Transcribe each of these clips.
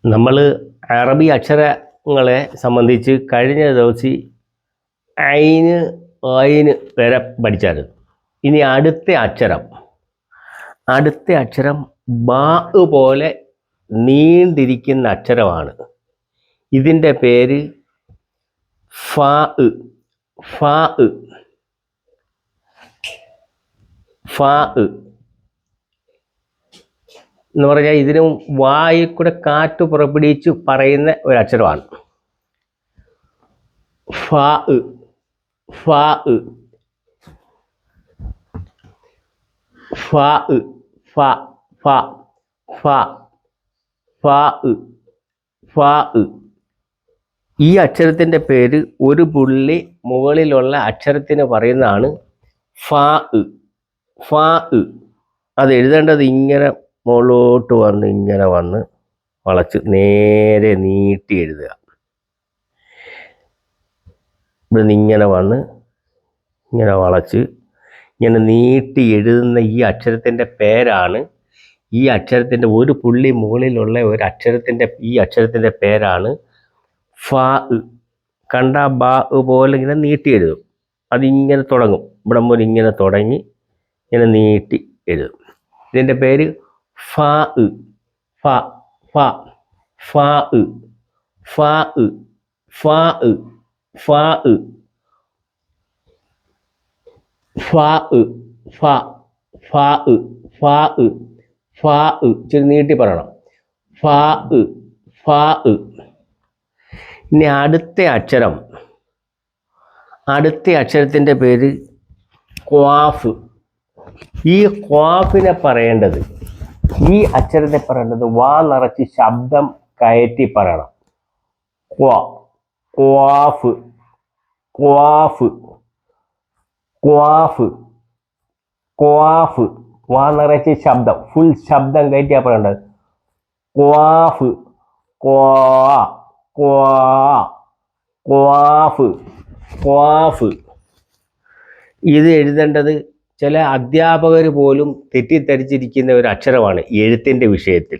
നമ്മൾ അറബി അക്ഷരങ്ങളെ സംബന്ധിച്ച് കഴിഞ്ഞ ദിവസം ഐന് ഐന് വരെ പഠിച്ചായിരുന്നു. ഇനി അടുത്ത അക്ഷരം ബാ പോലെ നീണ്ടിരിക്കുന്ന അക്ഷരമാണ്. ഇതിൻ്റെ പേര് ഫാ ഫാ ഫാ എന്ന് പറഞ്ഞാൽ ഇതിന് വായിൽ കൂടെ കാറ്റ് പുറപ്പെടുവിച്ച് പറയുന്ന ഒരു അക്ഷരമാണ്. ഫാ ഫാ ഫാ ഫാ ഫാ ഫാ ഫാ ഫാ ഈ അക്ഷരത്തിൻ്റെ പേര് ഒരു പുള്ളി മുകളിലുള്ള അക്ഷരത്തിന് പറയുന്നതാണ് ഫാ ഫാ. അത് എഴുതേണ്ടത് ഇങ്ങനെ മുകളിലോട്ട് വന്ന് ഇങ്ങനെ വന്ന് വളച്ച് നേരെ നീട്ടി എഴുതുക. ഇവിടെ നിന്ന് ഇങ്ങനെ വന്ന് ഇങ്ങനെ വളച്ച് ഇങ്ങനെ നീട്ടി എഴുതുന്ന ഈ അക്ഷരത്തിൻ്റെ പേരാണ്, ഈ അക്ഷരത്തിൻ്റെ ഒരു പുള്ളി മുകളിലുള്ള ഒരു ഈ അക്ഷരത്തിൻ്റെ പേരാണ് ഫാ. കണ്ട ബാ പോലെ ഇങ്ങനെ നീട്ടി എഴുതും. അതിങ്ങനെ തുടങ്ങും, ഇവിടെ മുതൽ ഇങ്ങനെ തുടങ്ങി ഇങ്ങനെ നീട്ടി എഴുതും. ഇതിൻ്റെ പേര് ഫാ ഫാ ഫാ ഫാ ഫാ ഫാ ഫാ ഫാ ഫാ ഫാ ഫാ ഫാ. ഇച്ചിരി നീട്ടി പറയണം. ഫാ ഫാ. ഇനി അടുത്ത അക്ഷരത്തിൻ്റെ പേര് ഖ്വാഫ്. ഈ ഖ്വാഫിനെ പറയേണ്ടത്, ഈ അക്ഷരത്തെ പറയേണ്ടത് വാ നിറച്ച് ശബ്ദം കയറ്റി പറയണം. ഖ്വാഫ് ഖ്വാഫ് ഖ്വാഫ് ഖ്വാഫ്. വാ നിറച്ച് ശബ്ദം, ഫുൾ ശബ്ദം കയറ്റിയാ പറയേണ്ടത്. ഖ്വാഫ് ഖ്വാ ഖ്വാ ഖ്വാഫ് ഖ്വാഫ്. ഇത് എഴുതേണ്ടത് ചില അധ്യാപകർ പോലും തെറ്റിദ്ധരിച്ചിരിക്കുന്ന ഒരു അക്ഷരമാണ് എഴുത്തിൻ്റെ വിഷയത്തിൽ.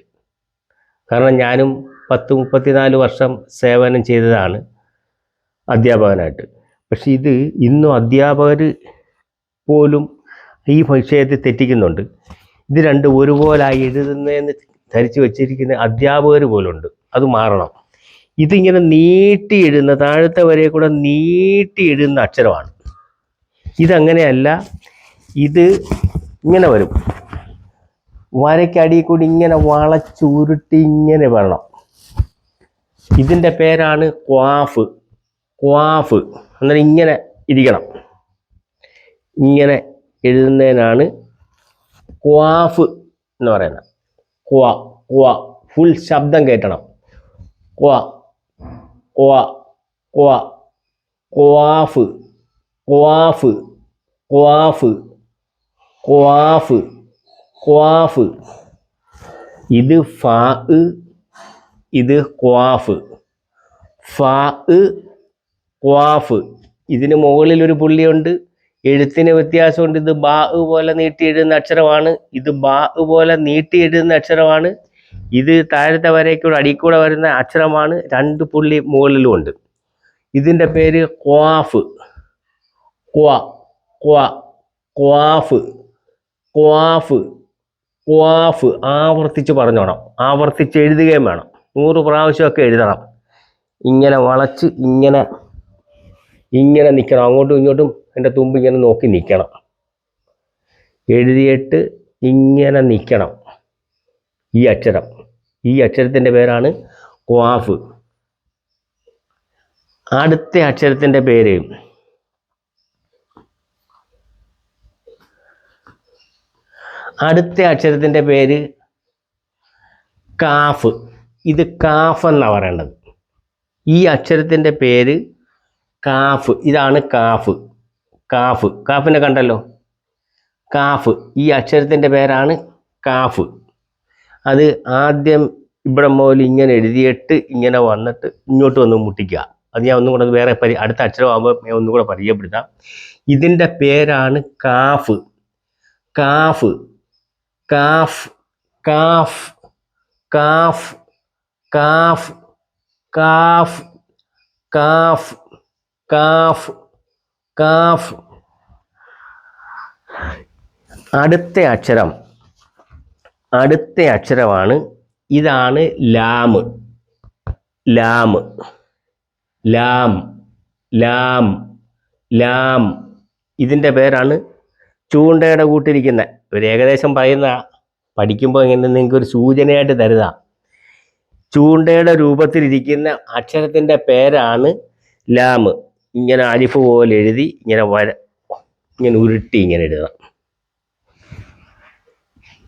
കാരണം ഞാനും 34 വർഷം സേവനം ചെയ്തതാണ് അധ്യാപകനായിട്ട്. പക്ഷെ ഇത് ഇന്നും അധ്യാപകർ പോലും ഈ വിഷയത്തിൽ തെറ്റിക്കുന്നുണ്ട്. ഇത് രണ്ടും ഒരുപോലായി എഴുതുന്നതെന്ന് ധരിച്ചു വച്ചിരിക്കുന്ന അധ്യാപകർ പോലുണ്ട്. അത് മാറണം. ഇതിങ്ങനെ നീട്ടി എഴുതുന്ന, താഴത്തെ വരെ കൂടെ നീട്ടി എഴുതുന്ന അക്ഷരമാണ്. ഇതങ്ങനെയല്ല, ഇത് ഇങ്ങനെ വരും. വരയ്ക്കടിയിൽ കൂടി ഇങ്ങനെ വളച്ചുരുട്ടി ഇങ്ങനെ വരണം. ഇതിൻ്റെ പേരാണ് ഖ്വാഫ് ഖ്വാഫ്. അന്നേരം ഇങ്ങനെ ഇരിക്കണം. ഇങ്ങനെ എഴുതുന്നതിനാണ് ഖ്വാഫ് എന്ന് പറയുന്നത്. ഖ്വാ ഖ്വാ, ഫുൾ ശബ്ദം കേട്ടണം. ഖ്വാ ഖ്വാ ഖ്വാ ഖ്വാഫ് ഖ്വാഫ് ഖ്വാഫ് ഖ്വാഫ് ഖ്വാഫ്. ഇത് ഫാ, ഇത് ഖ്വാഫ്. ഫാ ഖ്വാഫ്. ഇതിന് മുകളിൽ ഒരു പുള്ളിയുണ്ട്, എഴുത്തിന് വ്യത്യാസമുണ്ട്. ഇത് ബാ പോലെ നീട്ടി എഴുതുന്ന അക്ഷരമാണ്, ഇത് ബാ പോലെ നീട്ടി എഴുതുന്ന അക്ഷരമാണ്. ഇത് താഴത്തെ വരയ്ക്കൂടെ അടിക്കൂടെ വരുന്ന അക്ഷരമാണ്, 2 പുള്ളി മുകളിലും ഉണ്ട്. ഇതിൻ്റെ പേര് ഖ്വാഫ്. ഖ്വാ ഖ്വാ ഖ്വാഫ് ഖ്വാഫ് ഖ്വാഫ്. ആവർത്തിച്ച് പറഞ്ഞോണം, ആവർത്തിച്ച് എഴുതുകയും വേണം. 100 പ്രാവശ്യമൊക്കെ എഴുതണം. ഇങ്ങനെ വളച്ച് ഇങ്ങനെ നിൽക്കണം. അങ്ങോട്ടും ഇങ്ങോട്ടും എൻ്റെ തുമ്പ് ഇങ്ങനെ നോക്കി നിൽക്കണം. എഴുതിയിട്ട് ഇങ്ങനെ നിൽക്കണം. ഈ അക്ഷരത്തിൻ്റെ പേരാണ് ഖ്വാഫ്. അടുത്ത അക്ഷരത്തിൻ്റെ പേര് കാഫ്. ഇത് കാഫ് എന്നാണ് പറയേണ്ടത്. ഈ അക്ഷരത്തിൻ്റെ പേര് കാഫ്. ഇതാണ് കാഫ്. കാഫിനെ കണ്ടല്ലോ, കാഫ്. ഈ അക്ഷരത്തിൻ്റെ പേരാണ് കാഫ്. അത് ആദ്യം ഇവിടെ മുതൽ ഇങ്ങനെ എഴുതിയിട്ട് ഇങ്ങനെ വന്നിട്ട് ഇങ്ങോട്ട് വന്ന് മുട്ടിക്കുക. അത് ഞാൻ ഒന്നും കൂടെ വേറെ അടുത്ത അക്ഷരമാകുമ്പോൾ ഞാൻ ഒന്നും കൂടെ പരിചയപ്പെടുത്താം. ഇതിൻ്റെ പേരാണ് കാഫ്. കാഫ് കാഫ് കാഫ് കാഫ് കാഫ് കാഫ് കാഫ് കാഫ് കാഫ്. അടുത്ത അക്ഷരമാണ് ഇതാണ് ലാം. ലാം ലാം ലാം ലാം. ഇതിൻ്റെ പേരാണ് ചൂണ്ടയുടെ കൂട്ടിരിക്കുന്ന. ഒരു ഏകദേശം പറയുന്ന, പഠിക്കുമ്പോൾ ഇങ്ങനെ നിങ്ങൾക്ക് ഒരു സൂചനയായിട്ട് തരുക. ചൂണ്ടയുടെ രൂപത്തിലിരിക്കുന്ന അക്ഷരത്തിൻ്റെ പേരാണ് ലാം. ഇങ്ങനെ അലിഫ് പോലെ എഴുതി ഇങ്ങനെ ഇങ്ങനെ ഉരുട്ടി ഇങ്ങനെ എഴുതുക.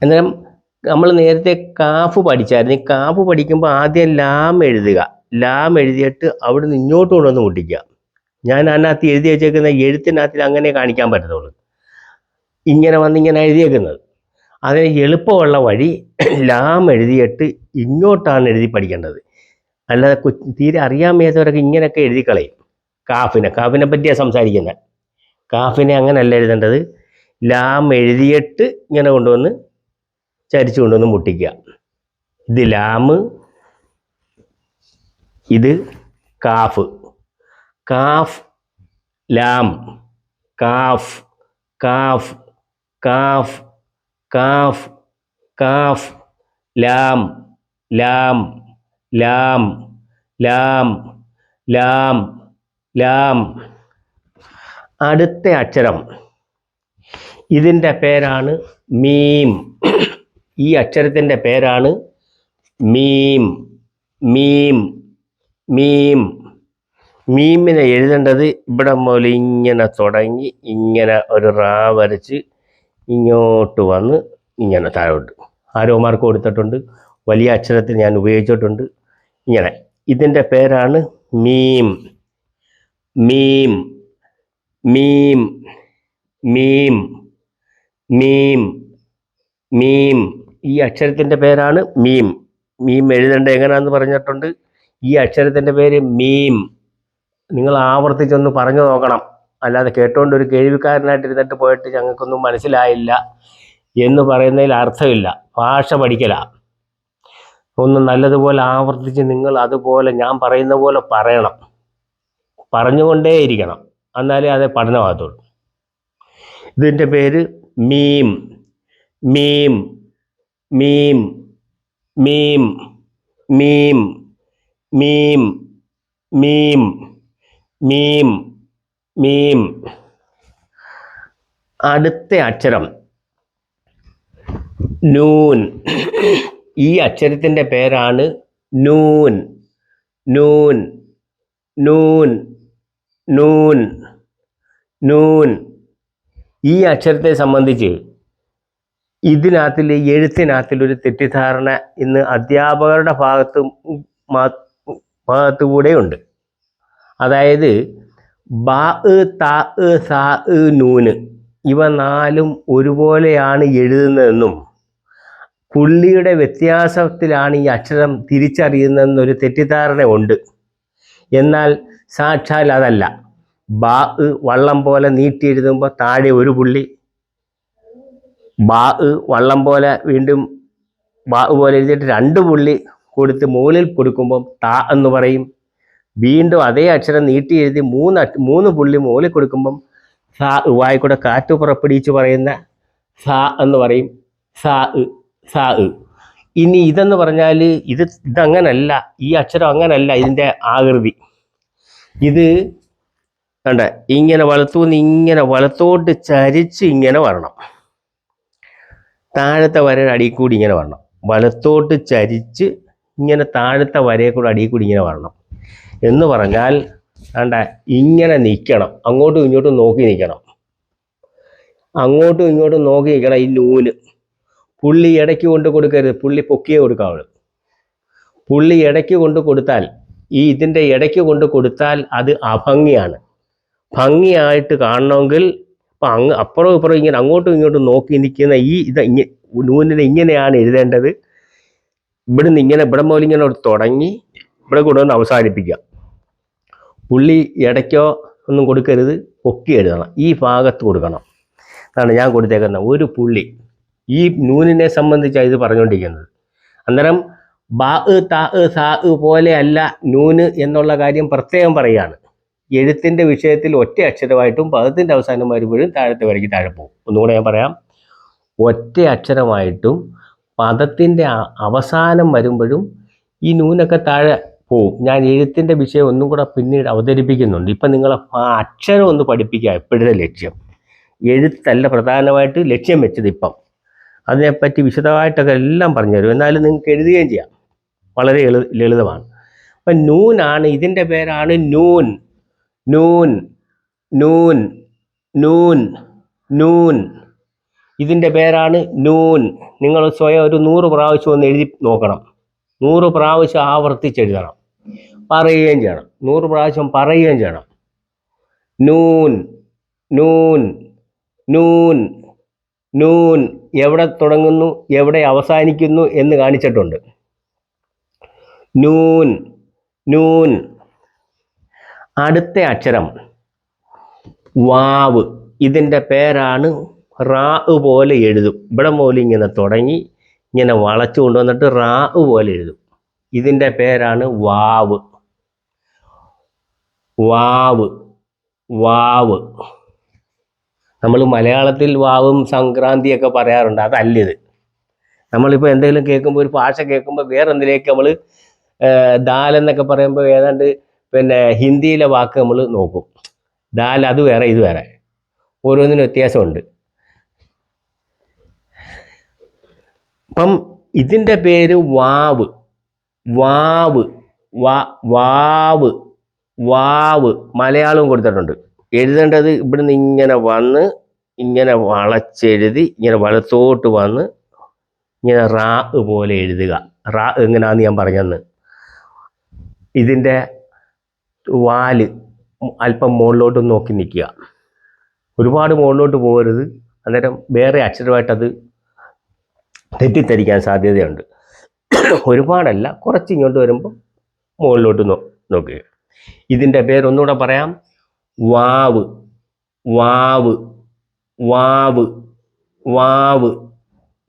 അന്നേരം നമ്മൾ നേരത്തെ കാഫ് പഠിച്ചായിരുന്നു. ഈ കാഫ് പഠിക്കുമ്പോൾ ആദ്യം ലാം എഴുതുക. ലാം എഴുതിയിട്ട് അവിടെ നിന്ന് ഇങ്ങോട്ട് കൊണ്ടുവന്ന് മുട്ടിക്കുക. ഞാൻ അതിനകത്ത് എഴുതി വെച്ചേക്കുന്ന എഴുത്തിനകത്തിൽ അങ്ങനെ കാണിക്കാൻ പറ്റത്തുള്ളൂ. ഇങ്ങനെ വന്നിങ്ങനെ എഴുതിയേക്കുന്നത്. അതിന് എളുപ്പമുള്ള വഴി ലാം എഴുതിയിട്ട് ഇങ്ങോട്ടാണ് എഴുതി പഠിക്കേണ്ടത്. അല്ലാതെ തീരെ അറിയാൻ മേത്തവരൊക്കെ ഇങ്ങനെയൊക്കെ എഴുതി കളയും. കാഫിനെ പറ്റിയാണ് സംസാരിക്കുന്നത്. കാഫിനെ അങ്ങനെയല്ല എഴുതേണ്ടത്. ലാം എഴുതിയിട്ട് ഇങ്ങനെ കൊണ്ടുവന്ന് ചരിച്ചു കൊണ്ടുവന്ന് മുട്ടിക്കുക. ഇത് ലാം, ഇത് കാഫ്. കാഫ് ലാം കാഫ് കാഫ് കാഫ് കാഫ് കാഫ് ലാം ലാം ലാം ലാം ലാം ലാം. അടുത്ത അക്ഷരം ഇതിൻ്റെ പേരാണ് മീം. ഈ അക്ഷരത്തിൻ്റെ പേരാണ് മീം. മീം മീം. മീമിനെ എഴുതേണ്ടത് ഇവിടെ മുതൽ ഇങ്ങനെ തുടങ്ങി ഇങ്ങനെ ഒരു റാ വരച്ച് ഇങ്ങോട്ട് വന്ന് ഇങ്ങനെ താഴോട്ട്. ആരോ മാർക്ക് കൊടുത്തിട്ടുണ്ട്. വലിയ അക്ഷരത്തിൽ ഞാൻ ഉപയോഗിച്ചിട്ടുണ്ട്. ഇങ്ങനെ. ഇതിൻ്റെ പേരാണ് മീം. മീം മീം മീം മീം മീം. ഈ അക്ഷരത്തിൻ്റെ പേരാണ് മീം. മീം എഴുതേണ്ടത് എങ്ങനെയാണെന്ന് പറഞ്ഞിട്ടുണ്ട്. ഈ അക്ഷരത്തിൻ്റെ പേര് മീം. നിങ്ങൾ ആവർത്തിച്ചൊന്ന് പറഞ്ഞു നോക്കണം. അല്ലാതെ കേട്ടോണ്ട് ഒരു കേൾവിക്കാരനായിട്ട് ഇരുന്നിട്ട് പോയിട്ട് ഞങ്ങൾക്കൊന്നും മനസ്സിലായില്ല എന്ന് പറയുന്നതിൽ അർത്ഥമില്ല. ഭാഷ പഠിക്കല. ഒന്ന് നല്ലതുപോലെ ആവർത്തിച്ച് നിങ്ങൾ അതുപോലെ ഞാൻ പറയുന്ന പോലെ പറയണം. പറഞ്ഞുകൊണ്ടേയിരിക്കണം. എന്നാലേ അത് പഠനമാകത്തുള്ളൂ. ഇതിൻ്റെ പേര് മീം. മീം മീം മീം മീം മീം മീം മീം മീം. അടുത്ത അക്ഷരം നൂൻ. ഈ അക്ഷരത്തിൻ്റെ പേരാണ് നൂൻ. നൂൻ നൂൻ നൂൻ നൂൻ. ഈ അക്ഷരത്തെ സംബന്ധിച്ച് എഴുത്തിനകത്തിലൊരു തെറ്റിദ്ധാരണ ഇന്ന് അധ്യാപകരുടെ ഭാഗത്തുകൂടെയുണ്ട്. അതായത് ബാ, താ, സാ, നൂന് ഇവ നാലും ഒരുപോലെയാണ് എഴുതുന്നതെന്നും പുള്ളിയുടെ വ്യത്യാസത്തിലാണ് ഈ അക്ഷരം തിരിച്ചറിയുന്നതെന്നൊരു തെറ്റിദ്ധാരണ ഉണ്ട്. എന്നാൽ സാക്ഷാൽ അതല്ല. ബാ വള്ളം പോലെ നീട്ടി എഴുതുമ്പോൾ താഴെ ഒരു പുള്ളി, ബാ വള്ളം പോലെ വീണ്ടും ബാ പോലെ എഴുതിയിട്ട് 2 പുള്ളി കൊടുത്ത് മുകളിൽ കൊടുക്കുമ്പം താ എന്ന് പറയും. വീണ്ടും അതേ അക്ഷരം നീട്ടി എഴുതി 3 പുള്ളി മുകളിൽ കൊടുക്കുമ്പം സാ, വായിക്കൂടെ കാറ്റ് പുറപ്പെടുവിച്ച് പറയുന്ന സാ എന്ന് പറയും. സാ സാ. ഇനി ഇതെന്ന് പറഞ്ഞാൽ ഇതങ്ങനല്ല. ഈ അക്ഷരം അങ്ങനല്ല. ഇതിൻ്റെ ആകൃതി ഇത് കണ്ട ഇങ്ങനെ വലത്തുനിന്ന് ഇങ്ങനെ വലത്തോട്ട് ചരിച്ച് ഇങ്ങനെ വരണം. താഴത്തെ വരയുടെ അടിയിൽ കൂടി ഇങ്ങനെ വരണം. വലത്തോട്ട് ചരിച്ച് ഇങ്ങനെ താഴത്തെ വരയെ കൂടെ അടിയിൽ കൂടി ഇങ്ങനെ വരണം. എന്ന് പറഞ്ഞാൽ കണ്ട ഇങ്ങനെ നിൽക്കണം. അങ്ങോട്ടും ഇങ്ങോട്ടും നോക്കി നിൽക്കണം. അങ്ങോട്ടും ഇങ്ങോട്ടും നോക്കി നിൽക്കണം. ഈ നൂല് പുള്ളി ഇടയ്ക്ക് കൊണ്ട് കൊടുക്കരുത്. പുള്ളി പൊക്കിയേ കൊടുക്കാവുള്ളൂ. പുള്ളി ഇടയ്ക്ക് കൊണ്ട് കൊടുത്താൽ ഇതിൻ്റെ ഇടയ്ക്ക് കൊണ്ട് കൊടുത്താൽ അത് അഭംഗിയാണ്. ഭംഗിയായിട്ട് കാണണമെങ്കിൽ ഇപ്പം അപ്പുറവും ഇപ്പുറവും ഇങ്ങനെ അങ്ങോട്ടും ഇങ്ങോട്ടും നോക്കി നിൽക്കുന്ന നൂനിനെ ഇങ്ങനെയാണ് എഴുതേണ്ടത്. ഇവിടുന്ന് ഇങ്ങനെ ഇവിടെ മുതൽ ഇങ്ങനെ തുടങ്ങി ഇവിടെ കൊണ്ടുവന്ന് അവസാനിപ്പിക്കുക. പുള്ളി ഇടയ്ക്കോ ഒന്നും കൊടുക്കരുത്. പൊക്കി എഴുതണം. ഈ ഭാഗത്ത് കൊടുക്കണം. അതാണ് ഞാൻ കൊടുത്തേക്കുന്നത്. ഒരു പുള്ളി. ഈ നൂനിനെ സംബന്ധിച്ചാണ് ഇത് പറഞ്ഞുകൊണ്ടിരിക്കുന്നത്. അന്നേരം ബ ത സ പോലെയല്ല നൂന് എന്നുള്ള കാര്യം പ്രത്യേകം പറയുകയാണ്. എഴുത്തിൻ്റെ വിഷയത്തിൽ ഒറ്റ അക്ഷരമായിട്ടും പദത്തിൻ്റെ അവസാനം വരുമ്പോഴും താഴത്തെ വരയ്ക്ക് താഴെ പോകും. ഒന്നുകൂടെ ഞാൻ പറയാം. ഒറ്റ അക്ഷരമായിട്ടും പദത്തിൻ്റെ അവസാനം വരുമ്പോഴും ഈ നൂനൊക്കെ താഴെ പോവും. ഞാൻ എഴുത്തിൻ്റെ വിഷയം ഒന്നും കൂടെ പിന്നീട് അവതരിപ്പിക്കുന്നുണ്ട്. ഇപ്പം നിങ്ങൾ ആ അക്ഷരം ഒന്ന് പഠിപ്പിക്കുക എപ്പോഴത്തെ ലക്ഷ്യം. എഴുത്തല്ല പ്രധാനമായിട്ട് ലക്ഷ്യം വെച്ചത്. ഇപ്പം അതിനെപ്പറ്റി വിശദമായിട്ടൊക്കെ എല്ലാം പറഞ്ഞു തരും. എന്നാലും നിങ്ങൾക്ക് എഴുതുകയും ചെയ്യാം. വളരെ ലളിതമാണ്. അപ്പം നൂനാണ്, ഇതിൻ്റെ പേരാണ് നൂൻ. നൂൻ നൂൻ നൂൻ നൂൻ ഇതിൻ്റെ പേരാണ് നൂൻ. നിങ്ങൾ സ്വയം ഒരു 100 പ്രാവശ്യം ഒന്ന് എഴുതി നോക്കണം. 100 പ്രാവശ്യം ആവർത്തിച്ചെഴുതണം. പറയുകയും ചെയ്യണം. 100 പ്രാവശ്യം പറയുകയും ചെയ്യണം. നൂൻ നൂൻ നൂൻ നൂൻ. എവിടെ തുടങ്ങുന്നു എവിടെ അവസാനിക്കുന്നു എന്ന് കാണിച്ചിട്ടുണ്ട്. നൂൻ നൂൻ. അടുത്ത അക്ഷരം വാവ്. ഇതിൻ്റെ പേരാണ് റാ പോലെ എഴുതും. ഇവിടെ മുതൽ ഇങ്ങനെ തുടങ്ങി ഇങ്ങനെ വളച്ചു കൊണ്ടുവന്നിട്ട് റാ പോലെ എഴുതും. ഇതിൻ്റെ പേരാണ് വാവ്. വാവ് വാവ്. നമ്മൾ മലയാളത്തിൽ വാവും സംക്രാന്തിയൊക്കെ പറയാറുണ്ട്. അതല്ലിത്. നമ്മളിപ്പോൾ എന്തെങ്കിലും കേൾക്കുമ്പോൾ, ഒരു ഭാഷ കേൾക്കുമ്പോൾ വേറെ എന്തിലേക്ക് നമ്മൾ ദാൽ എന്നൊക്കെ പറയുമ്പോൾ ഏതാണ്ട് ഹിന്ദിയിലെ വാക്ക് നമ്മൾ നോക്കും. ദാൽ അത് വേറെ ഇത് വേറെ, ഓരോന്നിനും വ്യത്യാസമുണ്ട്. അപ്പം ഇതിൻ്റെ പേര് വാവ്. വാവ് വാവ് വാവ്. മലയാളവും കൊടുത്തിട്ടുണ്ട്. എഴുതേണ്ടത് ഇവിടുന്ന് ഇങ്ങനെ വന്ന് ഇങ്ങനെ വളച്ചെഴുതി ഇങ്ങനെ വലത്തോട്ട് വന്ന് ഇങ്ങനെ റാ പോലെ എഴുതുക. റാ എങ്ങനെയാണെന്ന് ഞാൻ പറഞ്ഞെന്ന്. ഇതിൻ്റെ വാല് അല്പം മുകളിലോട്ട് നോക്കി നിൽക്കുക. ഒരുപാട് മുകളിലോട്ട് പോകരുത്. അന്നേരം വേറെ അക്ഷരമായിട്ടത് തെറ്റിദ്ധരിക്കാൻ സാധ്യതയുണ്ട്. ഒരുപാടല്ല, കുറച്ച് ഇങ്ങോട്ട് വരുമ്പോൾ മുകളിലോട്ട് നോക്കുക. ഇതിൻ്റെ പേരൊന്നുകൂടെ പറയാം. വാവ് വാവ് വാവ് വാവ്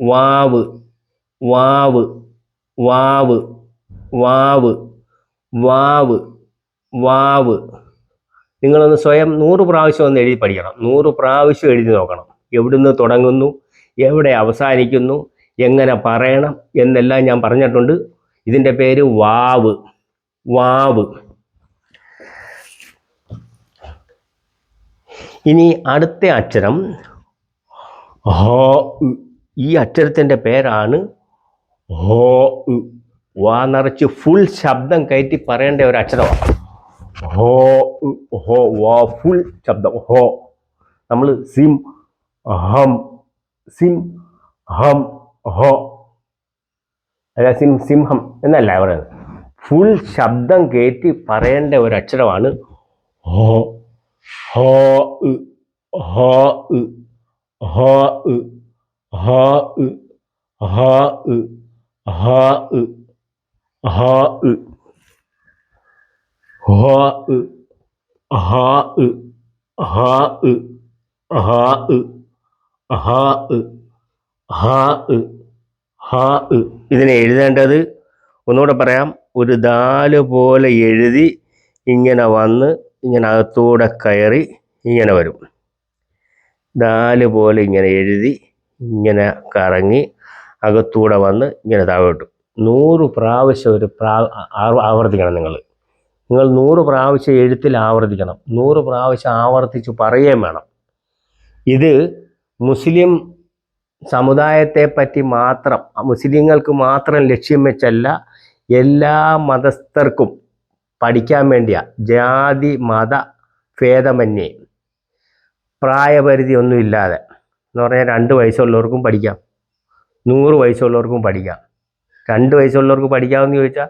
വാവ് വാവ് വാവ് വാവ് വാവ് വാവ്. നിങ്ങളൊന്ന് സ്വയം 100 പ്രാവശ്യം ഒന്ന് എഴുതി പഠിക്കണം. 100 പ്രാവശ്യം എഴുതി നോക്കണം. എവിടുന്ന് തുടങ്ങുന്നു, എവിടെ അവസാനിക്കുന്നു, എങ്ങനെ പറയണം എന്നെല്ലാം ഞാൻ പറഞ്ഞിട്ടുണ്ട്. ഇതിൻ്റെ പേര് വാവ്. വാവ്. ഇനി അടുത്ത അക്ഷരം ഹോ. ഈ അക്ഷരത്തിൻ്റെ പേരാണ് ഹോ. വാ നിറച്ച് ഫുൾ ശബ്ദം കയറ്റി പറയേണ്ട ഒരു അക്ഷരമാണ് ഹോ. ഹോ. വാ ഫുൾ ശബ്ദം ഹോ. നമ്മൾ സിം ഹം സിം ഹം ഹോ അല്ല സിംഹം എന്നല്ല പറയുന്നത്. ഫുൾ ശബ്ദം കയറ്റി പറയേണ്ട ഒരു അക്ഷരമാണ് ഹോ. ഹോ ഹോ ഹോ ഹോ ഹോ ഹോ ഹോ ഹോ ഹോ ഹോ ഹോ. ഇതിനെ എഴുതേണ്ടത് ഒന്നുകൂടെ പറയാം. ഒരു ദാല് പോലെ എഴുതി ഇങ്ങനെ വന്ന് ഇങ്ങനെ അകത്തൂടെ കയറി ഇങ്ങനെ വരും. ദാല് പോലെ ഇങ്ങനെ എഴുതി ഇങ്ങനെ കറങ്ങി അകത്തൂടെ വന്ന് ഇങ്ങനെ താഴോട്ട് 100 പ്രാവശ്യം ആവർത്തിക്കണം. നിങ്ങൾ 100 പ്രാവശ്യം എഴുത്തിൽ ആവർത്തിക്കണം. 100 പ്രാവശ്യം ആവർത്തിച്ച് പറയുകയും വേണം. ഇത് മുസ്ലിം സമുദായത്തെ പറ്റി മാത്രം, മുസ്ലിങ്ങൾക്ക് മാത്രം ലക്ഷ്യം വെച്ചല്ല, എല്ലാ മതസ്ഥർക്കും പഠിക്കാൻ വേണ്ടിയാ. ജാതി മത ഭേദമന്യേ, പ്രായപരിധി ഒന്നും ഇല്ലാതെ. എന്ന് പറഞ്ഞാൽ 2 വയസ്സുള്ളവർക്കും പഠിക്കാം, 100 വയസ്സുള്ളവർക്കും പഠിക്കാം. 2 വയസ്സുള്ളവർക്ക് പഠിക്കാമെന്ന് ചോദിച്ചാൽ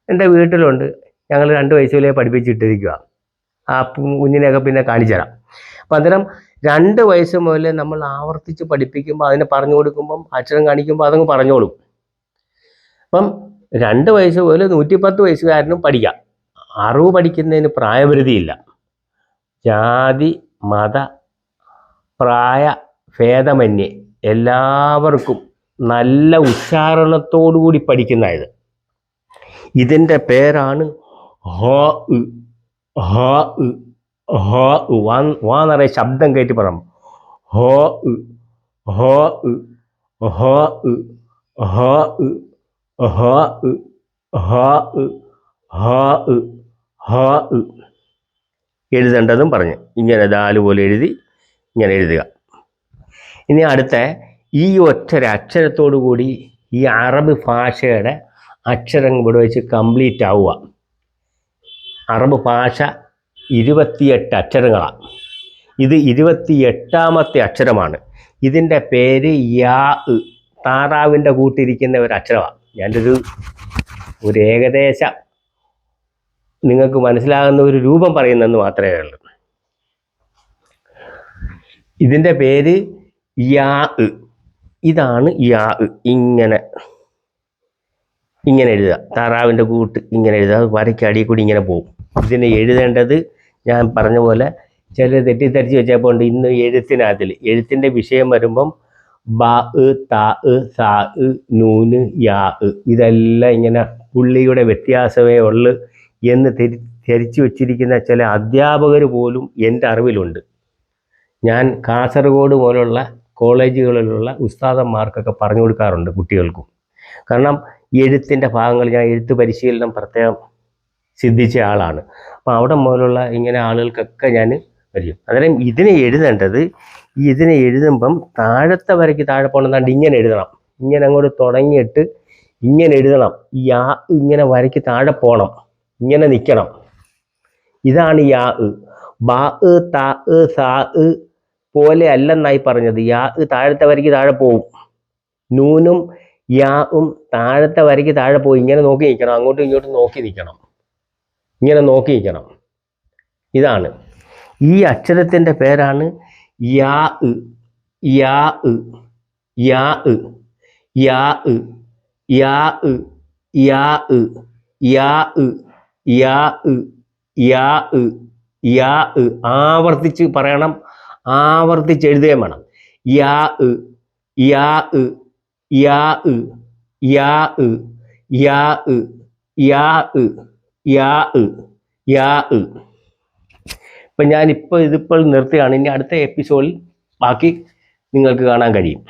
എൻ്റെ വീട്ടിലുണ്ട്. ഞങ്ങൾ 2 വയസ്സിലേ പഠിപ്പിച്ചിട്ടിരിക്കുക. ആ കുഞ്ഞിനെയൊക്കെ പിന്നെ കാണിച്ചു തരാം. അപ്പം അന്നേരം 2 വയസ്സ് മുതൽ നമ്മൾ ആവർത്തിച്ച് പഠിപ്പിക്കുമ്പോൾ, അതിനെ പറഞ്ഞു കൊടുക്കുമ്പം, അക്ഷരം കാണിക്കുമ്പോൾ അതങ്ങ് പറഞ്ഞോളും. അപ്പം 2 വയസ്സ് മുതൽ 110 വയസ്സുകാരനും പഠിക്കാം. അറിവ് പഠിക്കുന്നതിന് പ്രായപരിധിയില്ല. ജാതി മത പ്രായ ഭേദമന്യേ എല്ലാവർക്കും നല്ല ഉച്ചാരണത്തോടു കൂടി പഠിക്കുന്ന ഇത്. ഇതിൻ്റെ പേരാണ് ഹ ഇ. ഹ ഇ. ഹ ഇ. വാ നിറയെ ശബ്ദം കയറ്റി പറയാം. ഹ ഇ. ഹ ഇ. ഹ ഇ. ഹ ഇ. ഹ ഇ. ഹ ഇ. ഹ ഇ. ഹ ഇ. എഴുതേണ്ടതും പറഞ്ഞ് ഇങ്ങനെ ദാല് പോലെ എഴുതി ഇങ്ങനെ എഴുതുക. ഇനി അടുത്ത ഈ അക്ഷരത്തോടു കൂടി ഈ അറബ് ഭാഷയുടെ അക്ഷരം ഇവിടെ വെച്ച് കംപ്ലീറ്റ് ആവുക. അറബ് ഭാഷ 28 അക്ഷരങ്ങളാണ്. ഇത് 28ാമത്തെ അക്ഷരമാണ്. ഇതിൻ്റെ പേര് യാ. താറാവിൻ്റെ കൂട്ടിരിക്കുന്ന ഒരു അക്ഷരമാണ്. ഞാനൊരു ഏകദേശം നിങ്ങൾക്ക് മനസ്സിലാകുന്ന ഒരു രൂപം പറയുന്നെന്ന് മാത്രമേ ഉള്ളൂ. ഇതിൻ്റെ പേര് യാ. ഇതാണ് യാ. ഇങ്ങനെ എഴുതുക. താറാവിൻ്റെ കൂട്ട് ഇങ്ങനെ എഴുതുക. അത് വരയ്ക്ക് അടിയിൽ കൂടി ഇങ്ങനെ പോകും. ഇതിനെ എഴുതേണ്ടത് ഞാൻ പറഞ്ഞ പോലെ ചില തെറ്റിദ്ധരിച്ച് വെച്ചപ്പോൾ ഉണ്ട്. ഇന്ന് എഴുത്തിൻ്റെ വിഷയം വരുമ്പം ബ, ത, സ, നൂന്, യാ. ഇതെല്ലാം ഇങ്ങനെ പുള്ളിയുടെ വ്യത്യാസമേ ഉള്ളൂ എന്ന് ധരിച്ചു വച്ചിരിക്കുന്ന ചില അധ്യാപകർ പോലും എൻ്റെ അറിവിലുണ്ട്. ഞാൻ കാസർഗോഡ് പോലുള്ള കോളേജുകളിലുള്ള ഉസ്താദന്മാർക്കൊക്കെ പറഞ്ഞു കൊടുക്കാറുണ്ട് കുട്ടികൾക്കും. കാരണം എഴുത്തിൻ്റെ ഭാഗങ്ങൾ ഞാൻ എഴുത്ത് പരിശീലനം പ്രത്യേകം സിദ്ധിച്ച ആളാണ്. അപ്പോൾ അവിടെ മുതലുള്ള ഇങ്ങനെ ആളുകൾക്കൊക്കെ ഞാൻ വരും. അന്നേരം ഇതിനെ എഴുതുമ്പം താഴത്തെ വരയ്ക്ക് താഴെ പോകണമെന്നാണ്ട് ഇങ്ങനെ എഴുതണം. ഇങ്ങനെ അങ്ങോട്ട് തുടങ്ങിയിട്ട് ഇങ്ങനെ എഴുതണം. യാ ഇങ്ങനെ വരയ്ക്ക് താഴെ പോകണം. ഇങ്ങനെ നിൽക്കണം. ഇതാണ് യാ. ബ, ത, സ പോലെ അല്ലെന്നായി പറഞ്ഞത്. യാ താഴത്തെ വരയ്ക്ക് താഴെ പോവും. നൂനും യാവും താഴത്തെ വരയ്ക്ക് താഴെ പോയി ഇങ്ങനെ നോക്കി നിൽക്കണം. അങ്ങോട്ടും ഇങ്ങോട്ടും നോക്കി നിൽക്കണം. ഇങ്ങനെ നോക്കി നിൽക്കണം. ഇതാണ് ഈ അക്ഷരത്തിൻ്റെ പേരാണ് യാ. യാ. യാ. യാ. യാ. യാ. യാ. യാ. യാ. യാ. ആവർത്തിച്ച് പറയണം. ആവർത്തിച്ച് എഴുതുകയും വേണം. യാ. യാ. യാ. യാ. യാ. യാ. യാ. യാ. ഇപ്പം ഞാനിപ്പോൾ ഇതിപ്പോൾ നിർത്തുകയാണ്. ഇനി അടുത്ത എപ്പിസോഡിൽ ബാക്കി നിങ്ങൾക്ക് കാണാൻ കഴിയും.